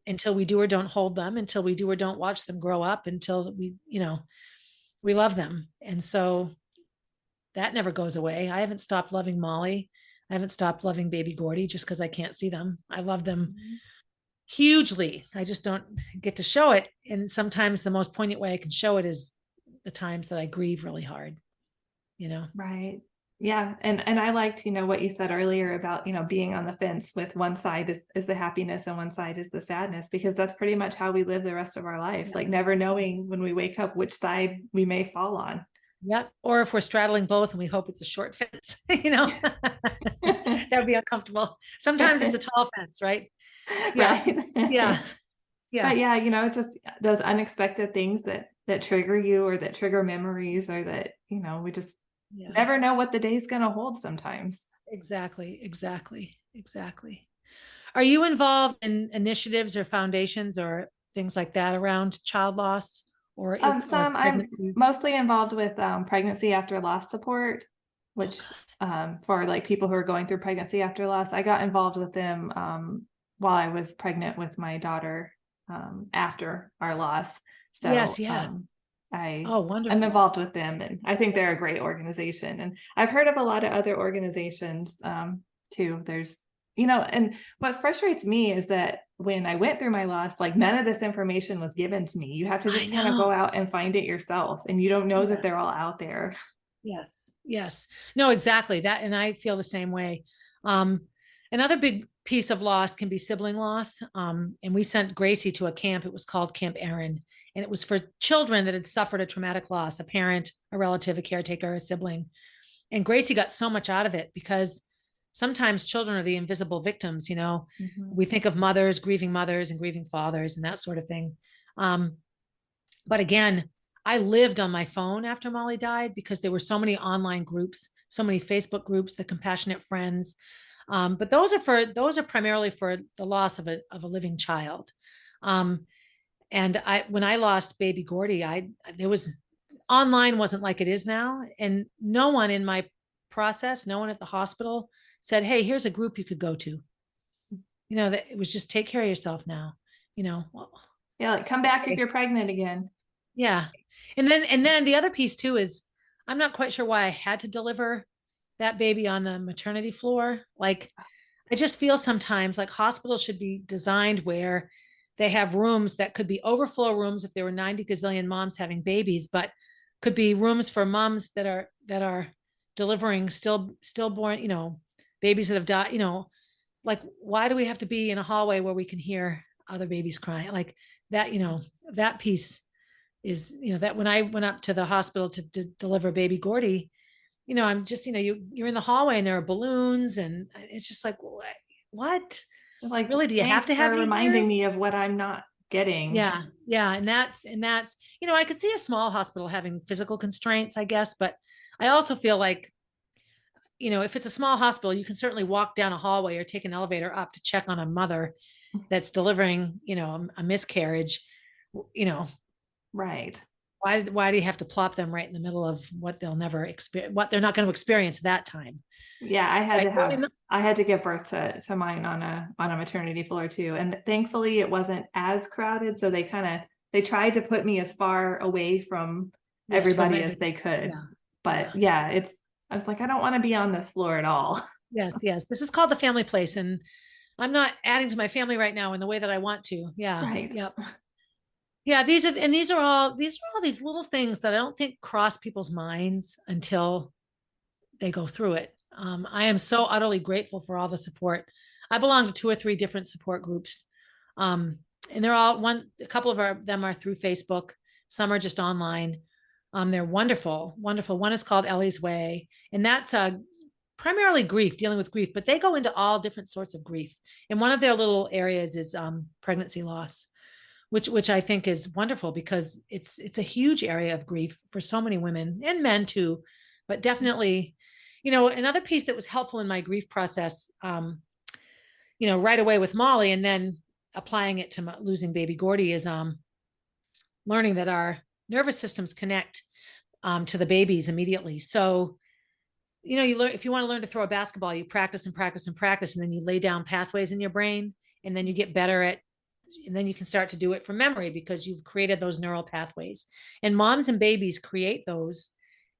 until we do or don't hold them, until we do or don't watch them grow up, until we love them. And so that never goes away. I haven't stopped loving Molly. I haven't stopped loving baby Gordy just because I can't see them. I love them hugely. I just don't get to show it. And sometimes the most poignant way I can show it is the times that I grieve really hard, you know? Right. Yeah. And I liked, what you said earlier about, being on the fence with one side is the happiness and one side is the sadness, because that's pretty much how we live the rest of our lives, like never knowing when we wake up which side we may fall on. Yep. Or if we're straddling both and we hope it's a short fence, that would be uncomfortable. Sometimes it's a tall fence, right? Yeah. Right. Yeah. Yeah. But yeah, just those unexpected things that trigger you or that trigger memories, or that, we just never know what the day's going to hold sometimes. Exactly. Are you involved in initiatives or foundations or things like that around child loss or pregnancy? I'm mostly involved with pregnancy after loss support, which for like people who are going through pregnancy after loss. I got involved with them while I was pregnant with my daughter after our loss. So yes. I'm involved with them, and I think they're a great organization. And I've heard of a lot of other organizations too. There's, and what frustrates me is that when I went through my loss, like none of this information was given to me. You have to just kind of go out and find it yourself, and you don't know that they're all out there. Yes. No, exactly that. And I feel the same way. Another big piece of loss can be sibling loss. And we sent Gracie to a camp. It was called Camp Erin. And it was for children that had suffered a traumatic loss, a parent, a relative, a caretaker, a sibling. And Gracie got so much out of it because sometimes children are the invisible victims. We think of mothers and grieving fathers and that sort of thing. But again, I lived on my phone after Molly died because there were so many online groups, so many Facebook groups, the Compassionate Friends. But those are primarily for the loss of a living child. And when I lost baby Gordy, there was online wasn't like it is now. And no one in my process, no one at the hospital said, hey, here's a group you could go to. That it was just take care of yourself now, Yeah. Like come back if you're pregnant again. Yeah. And then the other piece too is I'm not quite sure why I had to deliver that baby on the maternity floor. Like I just feel sometimes like hospitals should be designed where they have rooms that could be overflow rooms if there were 90 gazillion moms having babies, but could be rooms for moms that are delivering stillborn, babies that have died, like why do we have to be in a hallway where we can hear other babies crying? Like that, that piece is, that when I went up to the hospital to deliver baby Gordy, I'm just, you're in the hallway and there are balloons and it's just like, what? Like, really, do you have to have reminding me of what I'm not getting? Yeah. And that's, I could see a small hospital having physical constraints, I guess, but I also feel like, if it's a small hospital, you can certainly walk down a hallway or take an elevator up to check on a mother that's delivering, a miscarriage, Right. Why do you have to plop them right in the middle of what they'll never experience, what they're not going to experience that time? Yeah, I had to give birth to mine on a maternity floor too, and thankfully it wasn't as crowded, so they tried to put me as far away from everybody as they could. But I was like, I don't want to be on this floor at all. Yes. This is called the family place, and I'm not adding to my family right now in the way that I want to. Yeah. Right. Yep. Yeah, these are all these little things that I don't think cross people's minds until they go through it. I am so utterly grateful for all the support. I belong to 2 or 3 different support groups. And they're all a couple of them are through Facebook. Some are just online. They're wonderful. One is called Ellie's Way, and that's primarily dealing with grief, but they go into all different sorts of grief. And one of their little areas is pregnancy loss, which I think is wonderful because it's a huge area of grief for so many women and men too, but definitely, another piece that was helpful in my grief process, right away with Molly and then applying it to losing baby Gordy is learning that our nervous systems connect to the babies immediately. So, you learn, if you want to learn to throw a basketball, you practice and practice and practice, and then you lay down pathways in your brain, and then you get better at, and then you can start to do it from memory because you've created those neural pathways. And moms and babies create those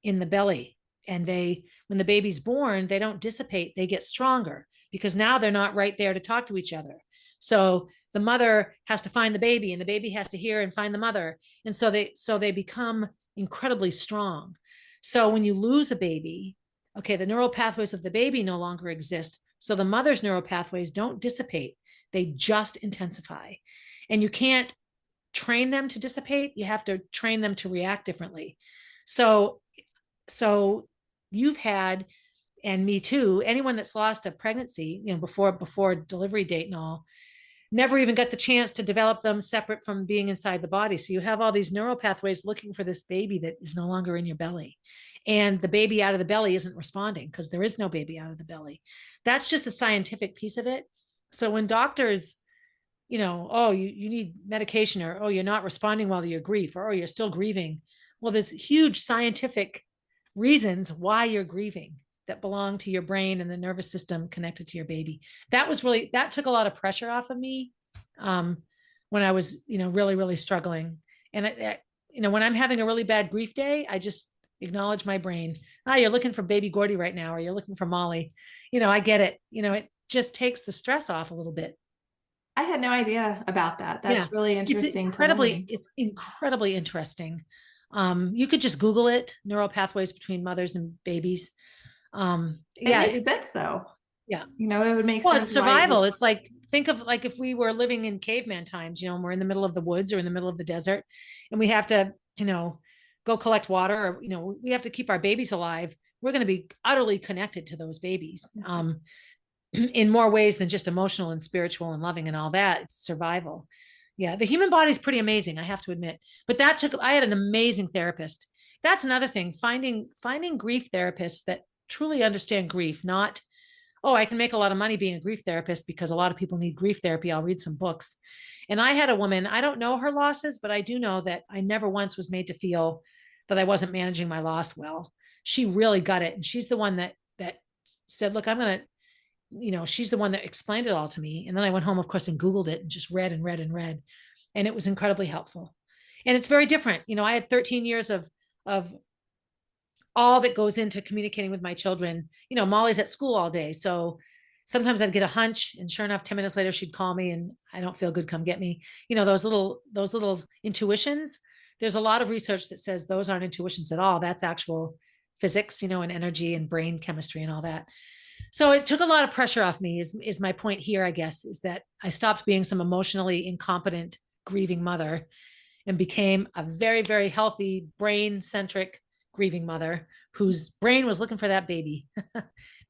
in the belly. when the baby's born, they don't dissipate, they get stronger because now they're not right there to talk to each other. So the mother has to find the baby and the baby has to hear and find the mother. And so they become incredibly strong. So when you lose a baby, okay, the neural pathways of the baby no longer exist. So the mother's neural pathways don't dissipate. They just intensify. And you can't train them to dissipate. You have to train them to react differently. So you've had, and me too, anyone that's lost a pregnancy, before delivery date and all, never even got the chance to develop them separate from being inside the body. So you have all these neural pathways looking for this baby that is no longer in your belly. And the baby out of the belly isn't responding because there is no baby out of the belly. That's just the scientific piece of it. So when doctors, oh, you need medication, or, oh, you're not responding well to your grief, or, oh, you're still grieving. Well, there's huge scientific reasons why you're grieving that belong to your brain and the nervous system connected to your baby. That took a lot of pressure off of me when I was, really, really struggling. And, when I'm having a really bad grief day, I just acknowledge my brain. You're looking for baby Gordy right now, or you're looking for Molly. I get it. It just takes the stress off a little bit. I had no idea about that. That's really interesting. It's incredibly interesting. You could just Google it, neural pathways between mothers and babies. It makes sense though. Yeah. It would make sense. Well, it's survival. It's like, think of like if we were living in caveman times, and we're in the middle of the woods or in the middle of the desert and we have to, go collect water, or, we have to keep our babies alive. We're going to be utterly connected to those babies. In more ways than just emotional and spiritual and loving and all that. It's survival. Yeah. The human body is pretty amazing, I have to admit, but I had an amazing therapist. That's another thing, finding grief therapists that truly understand grief, not, oh, I can make a lot of money being a grief therapist because a lot of people need grief therapy. I'll read some books. And I had a woman, I don't know her losses, but I do know that I never once was made to feel that I wasn't managing my loss well. She really got it. And she's the one that said, look, I'm going to, she's the one that explained it all to me. And then I went home, of course, and Googled it and just read and read and read. And it was incredibly helpful. And it's very different. I had 13 years of all that goes into communicating with my children. Molly's at school all day. So sometimes I'd get a hunch, and sure enough, 10 minutes later, she'd call me and I don't feel good, come get me. Those little intuitions. There's a lot of research that says those aren't intuitions at all. That's actual physics, and energy and brain chemistry and all that. So it took a lot of pressure off me is my point here, I guess, is that I stopped being some emotionally incompetent, grieving mother and became a very, very healthy, brain-centric grieving mother whose brain was looking for that baby.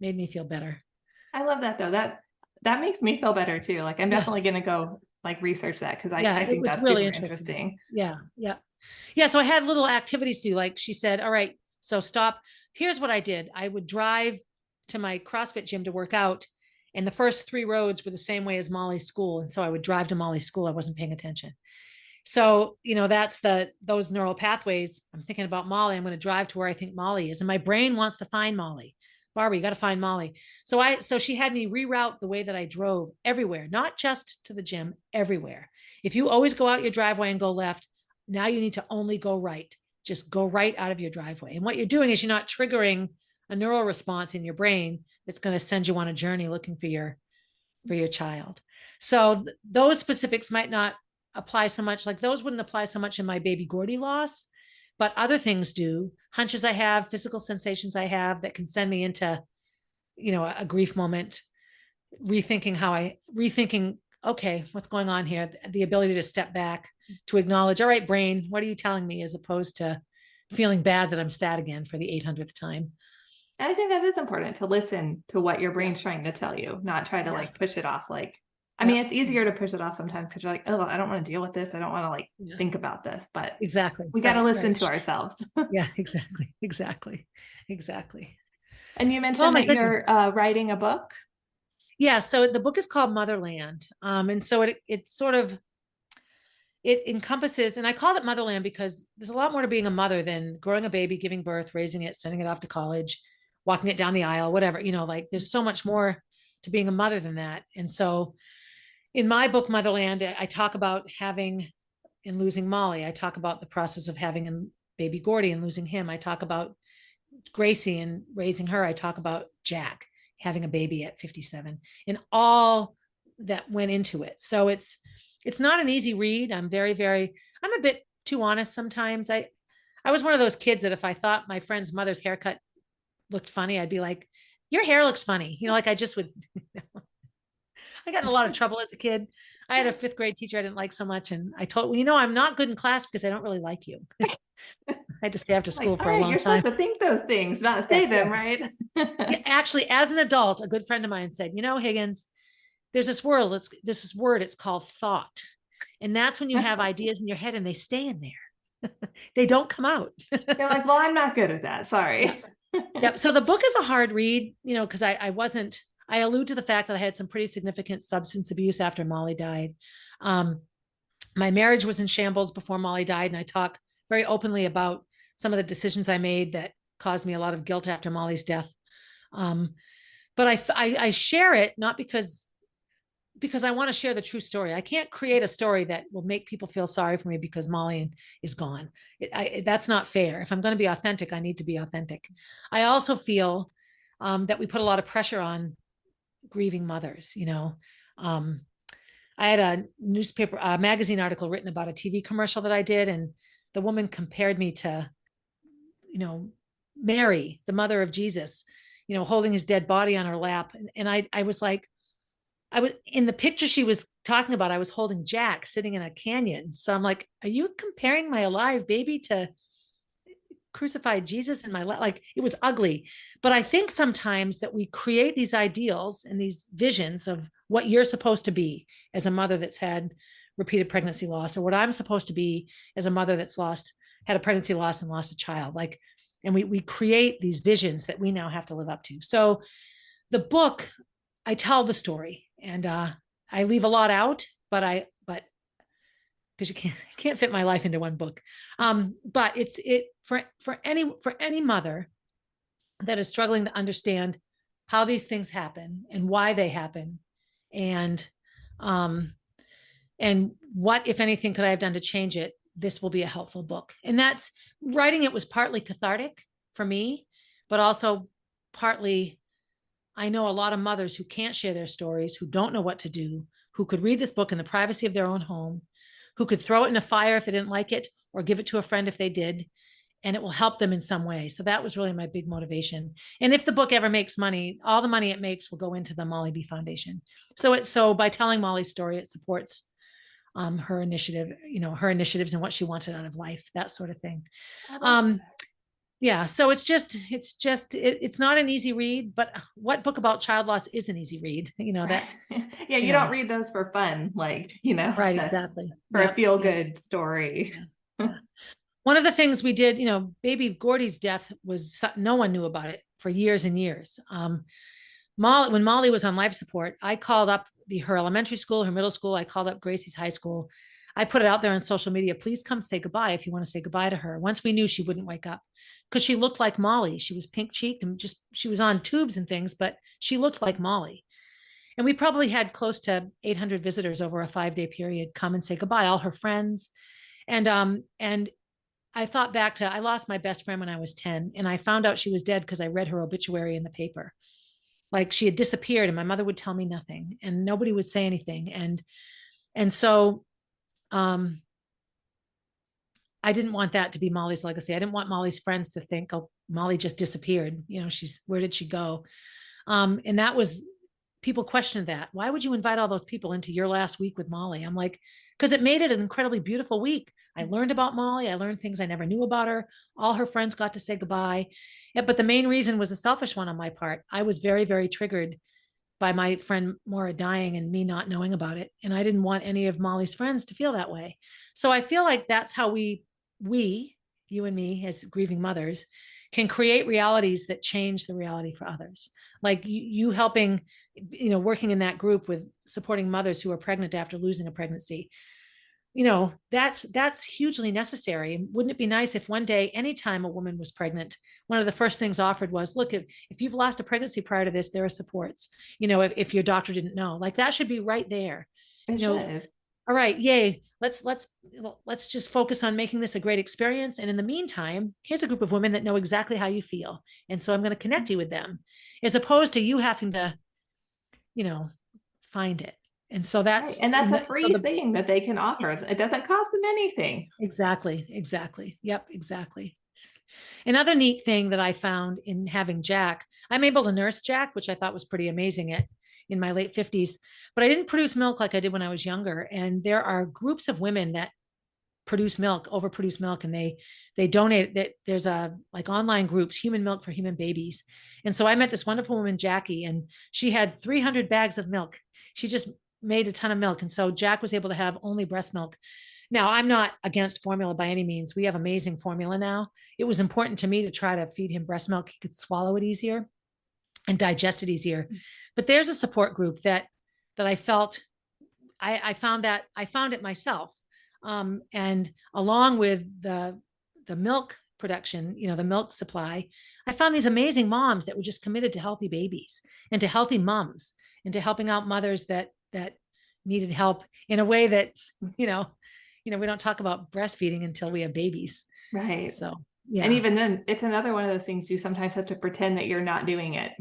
Made me feel better. I love that though. That makes me feel better too. Like I'm definitely going to go research that because I think that's really interesting. Yeah. So I had little activities to do. Like she said, all right, so stop. Here's what I did. I would drive to my CrossFit gym to work out. And the first 3 roads were the same way as Molly's school. And so I would drive to Molly's school. I wasn't paying attention. So, that's those neural pathways. I'm thinking about Molly. I'm going to drive to where I think Molly is. And my brain wants to find Molly. Barbara, you got to find Molly. So she had me reroute the way that I drove everywhere, not just to the gym, everywhere. If you always go out your driveway and go left, now you need to only go right. Just go right out of your driveway. And what you're doing is you're not triggering a neural response in your brain that's going to send you on a journey looking for your child. So those specifics might not apply so much. Like those wouldn't apply so much in my baby Gordy loss, but other things do. Hunches I have, physical sensations I have that can send me into, a grief moment, rethinking, okay, what's going on here? The ability to step back, to acknowledge, all right, brain, what are you telling me? As opposed to feeling bad that I'm sad again for the 800th time. And I think that is important to listen to what your brain's trying to tell you, not try to push it off. I mean, it's easier to push it off sometimes because you're like, oh, I don't want to deal with this. I don't want to think about this, but exactly. We got to listen to ourselves. Yeah, exactly. And you mentioned that you're writing a book. Yeah. So the book is called Motherland. And so it encompasses, and I called it Motherland because there's a lot more to being a mother than growing a baby, giving birth, raising it, sending it off to college, walking it down the aisle, whatever, there's so much more to being a mother than that. And so in my book, Motherland, I talk about having and losing Molly. I talk about the process of having a baby Gordy and losing him. I talk about Gracie and raising her, I talk about Jack having a baby at 57 and all that went into it. So it's not an easy read. I'm a bit too honest sometimes. I was one of those kids that if I thought my friend's mother's haircut looked funny, I'd be like, your hair looks funny. Like I just would, I got in a lot of trouble as a kid. I had a fifth grade teacher I didn't like so much. And I told, I'm not good in class because I don't really like you. I had to stay after school for a long you're time. supposed to think those things, not say them, right? Yeah, actually, as an adult, a good friend of mine said, Higgins, there's this word, it's called thought. And that's when you have ideas in your head and they stay in there. They don't come out. You're like, well, I'm not good at that. Sorry. Yep. So the book is a hard read, because I allude to the fact that I had some pretty significant substance abuse after Molly died. My marriage was in shambles before Molly died. And I talk very openly about some of the decisions I made that caused me a lot of guilt after Molly's death. But I share it not because I want to share the true story. I can't create a story that will make people feel sorry for me because Molly is gone. That's not fair. If I'm going to be authentic, I need to be authentic. I also feel that we put a lot of pressure on grieving mothers. I had a magazine article written about a TV commercial that I did, and the woman compared me to, Mary, the mother of Jesus, holding his dead body on her lap. And I was like, I was in the picture she was talking about, I was holding Jack sitting in a canyon. So I'm like, are you comparing my alive baby to crucified Jesus in my life? Like, it was ugly. But I think sometimes that we create these ideals and these visions of what you're supposed to be as a mother that's had repeated pregnancy loss, or what I'm supposed to be as a mother that's had a pregnancy loss and lost a child. And we create these visions that we now have to live up to. So the book, I tell the story, and I leave a lot out, but because you can't fit my life into one book. But it's for any mother that is struggling to understand how these things happen and why they happen, and what, if anything, could I have done to change it. This will be a helpful book. And that's writing it was partly cathartic for me, but also partly, I know a lot of mothers who can't share their stories, who don't know what to do, who could read this book in the privacy of their own home, who could throw it in a fire if they didn't like it, or give it to a friend if they did, and it will help them in some way. So that was really my big motivation. And if the book ever makes money, all the money it makes will go into the Molly B Foundation. So by telling Molly's story, it supports her initiative, her initiatives and what she wanted out of life, that sort of thing. Yeah. So it's not an easy read, but what book about child loss is an easy read? That. Yeah. You don't read those for fun, right. Exactly. For a feel good story. Yeah. One of the things we did, baby Gordy's death was, no one knew about it for years and years. When Molly was on life support, I called up her elementary school, her middle school. I called up Gracie's high school. I put it out there on social media. Please come say goodbye if you want to say goodbye to her. Once we knew she wouldn't wake up, because she looked like Molly. She was pink cheeked and she was on tubes and things, but she looked like Molly. And we probably had close to 800 visitors over a 5-day period come and say goodbye, all her friends. And I thought back to, I lost my best friend when I was 10, and I found out she was dead because I read her obituary in the paper. Like, she had disappeared, and my mother would tell me nothing, and nobody would say anything. And so I didn't want that to be Molly's legacy. I didn't want Molly's friends to think, oh, Molly just disappeared. Where did she go? And that was, people questioned that. Why would you invite all those people into your last week with Molly? I'm like, because it made it an incredibly beautiful week. I learned about Molly. I learned things I never knew about her. All her friends got to say goodbye. Yeah, but the main reason was a selfish one on my part. I was very, very triggered by my friend Maura dying and me not knowing about it. And I didn't want any of Molly's friends to feel that way. So I feel like that's how we, you and me as grieving mothers, can create realities that change the reality for others. Like you helping, working in that group with supporting mothers who are pregnant after losing a pregnancy. That's hugely necessary. Wouldn't it be nice if one day, anytime a woman was pregnant, one of the first things offered was, look, if you've lost a pregnancy prior to this, there are supports, if your doctor didn't know. Like, that should be right there. It should. all right, yay, let's just focus on making this a great experience. And in the meantime, here's a group of women that know exactly how you feel. And so I'm going to connect you with them, as opposed to you having to, you know, find it. And so Right. And that's a free thing that they can offer. It doesn't cost them anything. Exactly. Yep, exactly. Another neat thing that I found in having Jack, I'm able to nurse Jack, which I thought was pretty amazing in my late 50s, but I didn't produce milk like I did when I was younger. And there are groups of women that overproduce milk, and they donate that. There's a like online groups, Human Milk for Human Babies. And so I met this wonderful woman, Jackie, and she had 300 bags of milk. She just made a ton of milk. And so Jack was able to have only breast milk. Now, I'm not against formula by any means. We have amazing formula now. It was important to me to try to feed him breast milk. He could swallow it easier and digest it easier. But there's a support group that I felt I found it myself. And along with the milk production, the milk supply, I found these amazing moms that were just committed to healthy babies and to healthy moms and to helping out mothers that needed help in a way that, we don't talk about breastfeeding until we have babies. Right. So, yeah. And even then, it's another one of those things you sometimes have to pretend that you're not doing it.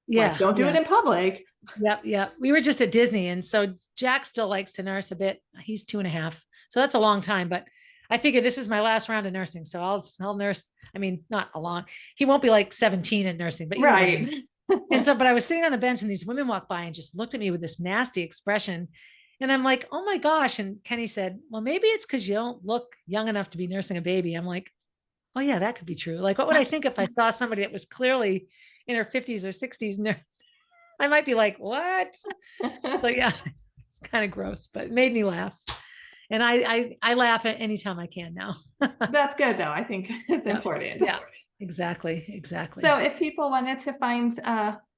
Yeah. Like, don't do it in public. Yep. We were just at Disney. And so Jack still likes to nurse a bit. He's 2.5. So that's a long time, but I figured this is my last round of nursing. So I'll nurse. I mean, not a long, he won't be like 17 in nursing, but right. And so, but I was sitting on the bench and these women walked by and just looked at me with this nasty expression. And I'm like, oh my gosh. And Kenny said, well, maybe it's because you don't look young enough to be nursing a baby. I'm like, oh yeah, that could be true. Like, what would I think if I saw somebody that was clearly in her 50s or 60s? I might be like, what? So yeah, it's kind of gross, but it made me laugh. And I laugh at any time I can now. That's good though. I think it's important. Yeah, exactly. So if people wanted to find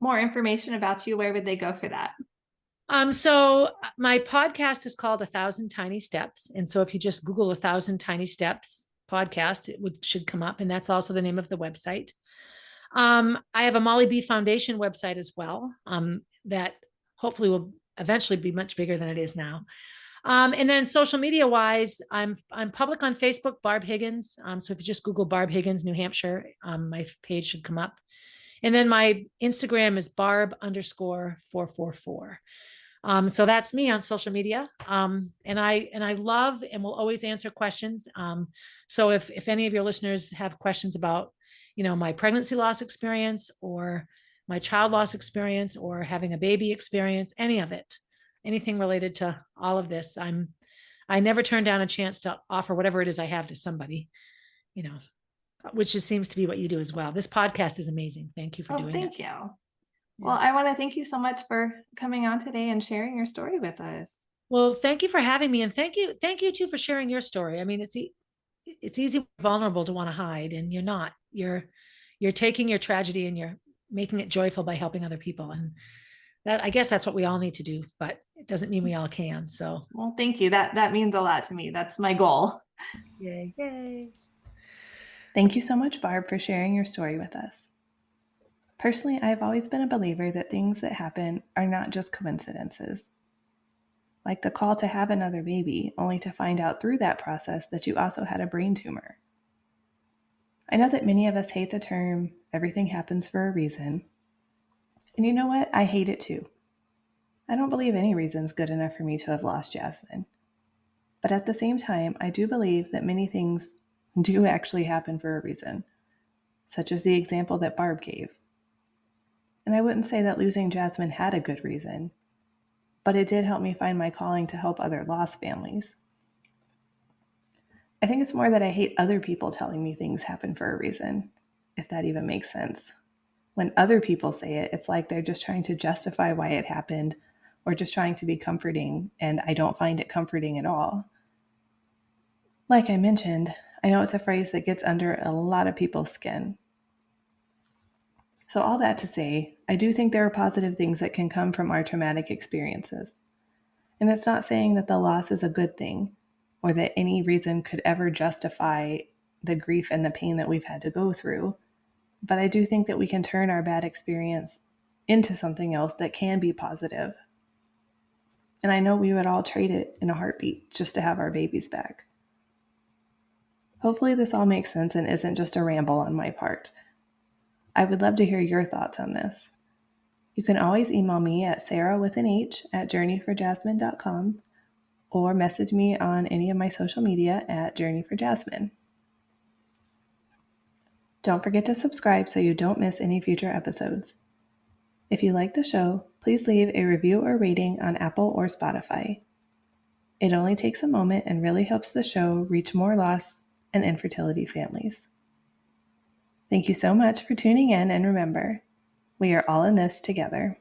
more information about you, where would they go for that? So my podcast is called 1,000 Tiny Steps. And so if you just Google 1,000 Tiny Steps podcast, should come up. And that's also the name of the website. I have a Molly B Foundation website as well, that hopefully will eventually be much bigger than it is now. And then social media wise, I'm public on Facebook, Barb Higgins. So if you just Google Barb Higgins, New Hampshire, my page should come up. And then my Instagram is Barb_444. So that's me on social media. And I love and will always answer questions. So if any of your listeners have questions about, my pregnancy loss experience or my child loss experience or having a baby experience, any of it, anything related to all of this, I never turn down a chance to offer whatever it is I have to somebody, which just seems to be what you do as well. This podcast is amazing. Thank you for doing it. Thank you. Well, I want to thank you so much for coming on today and sharing your story with us. Well, thank you for having me. And thank you too for sharing your story. I mean, it's easy, vulnerable to want to hide, and you're not. You're taking your tragedy and you're making it joyful by helping other people. And I guess that's what we all need to do, but it doesn't mean we all can. So, well, thank you. That means a lot to me. That's my goal. Yay. Thank you so much, Barb, for sharing your story with us. Personally, I've always been a believer that things that happen are not just coincidences. Like the call to have another baby, only to find out through that process that you also had a brain tumor. I know that many of us hate the term, everything happens for a reason. And you know what? I hate it too. I don't believe any reason's good enough for me to have lost Jasmine. But at the same time, I do believe that many things do actually happen for a reason, such as the example that Barb gave. And I wouldn't say that losing Jasmine had a good reason, but it did help me find my calling to help other lost families. I think it's more that I hate other people telling me things happen for a reason, if that even makes sense. When other people say it, it's like they're just trying to justify why it happened or just trying to be comforting, and I don't find it comforting at all. Like I mentioned, I know it's a phrase that gets under a lot of people's skin. So all that to say, I do think there are positive things that can come from our traumatic experiences. And it's not saying that the loss is a good thing, or that any reason could ever justify the grief and the pain that we've had to go through. But I do think that we can turn our bad experience into something else that can be positive. and I know we would all trade it in a heartbeat just to have our babies back. Hopefully this all makes sense and isn't just a ramble on my part. I would love to hear your thoughts on this. You can always email me at sarah@journeyforjasmine.com or message me on any of my social media at journeyforjasmine. Don't forget to subscribe so you don't miss any future episodes. If you like the show, please leave a review or rating on Apple or Spotify. It only takes a moment and really helps the show reach more loss and infertility families. Thank you so much for tuning in, and remember, we are all in this together.